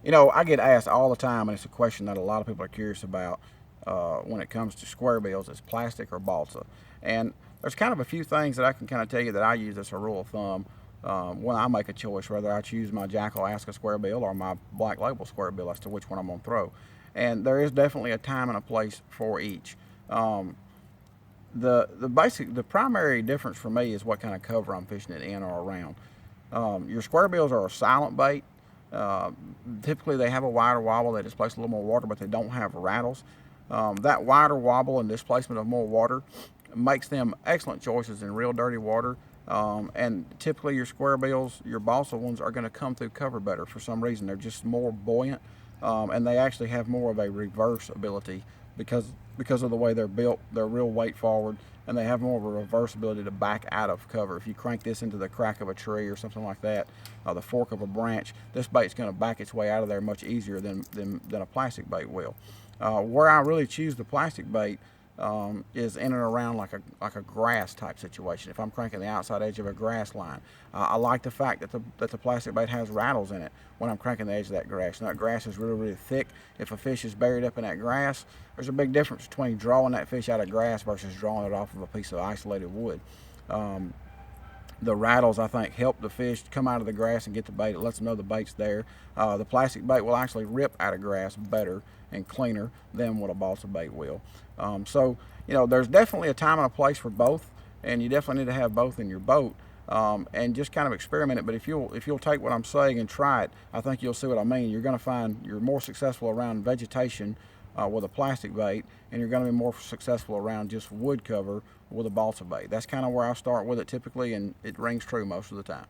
You know, I get asked all the time, and it's a question that a lot of people are curious about when it comes to Squarebills: is plastic or balsa? And there's kind of a few things that I can kind of tell you that I use as a rule of thumb when I make a choice, whether I choose my Jack Alaska Squarebill or my Black Label Squarebill as to which one I'm going to throw. And there is definitely a time and a place for each. Um, the primary difference for me is what kind of cover I'm fishing it in or around. Your squarebills are a silent bait. Uh, Typically, they have a wider wobble. They displace a little more water, but they don't have rattles. That wider wobble and displacement of more water makes them excellent choices in real dirty water. And typically, your squarebills, your balsa ones, are going to come through cover better for some reason. They're just more buoyant, and they actually have more of a reverse ability because because of the way they're built. They're real weight forward, and they have more of a reverse ability to back out of cover. If you crank this into the crack of a tree or something like that, the fork of a branch, this bait's going to back its way out of there much easier than a plastic bait will. Where I really choose the plastic bait is in and around like a grass type situation. If I'm cranking the outside edge of a grass line, I like the fact that the plastic bait has rattles in it when I'm cranking the edge of that grass. Now that grass is really thick. If a fish is buried up in that grass, there's a big difference between drawing that fish out of grass versus drawing it off of a piece of isolated wood. Um, the rattles, I think, help the fish come out of the grass and get the bait. It lets them know the bait's there. The plastic bait will actually rip out of grass better and cleaner than what a balsa bait will. So, you know, there's definitely a time and a place for both, and you definitely need to have both in your boat. And just kind of experiment it. But if you'll take what I'm saying and try it, I think you'll see what I mean. You're going to find you're more successful around vegetation with a plastic bait, and you're going to be more successful around just wood cover with a balsa bait. That's kind of where I start with it typically, and it rings true most of the time.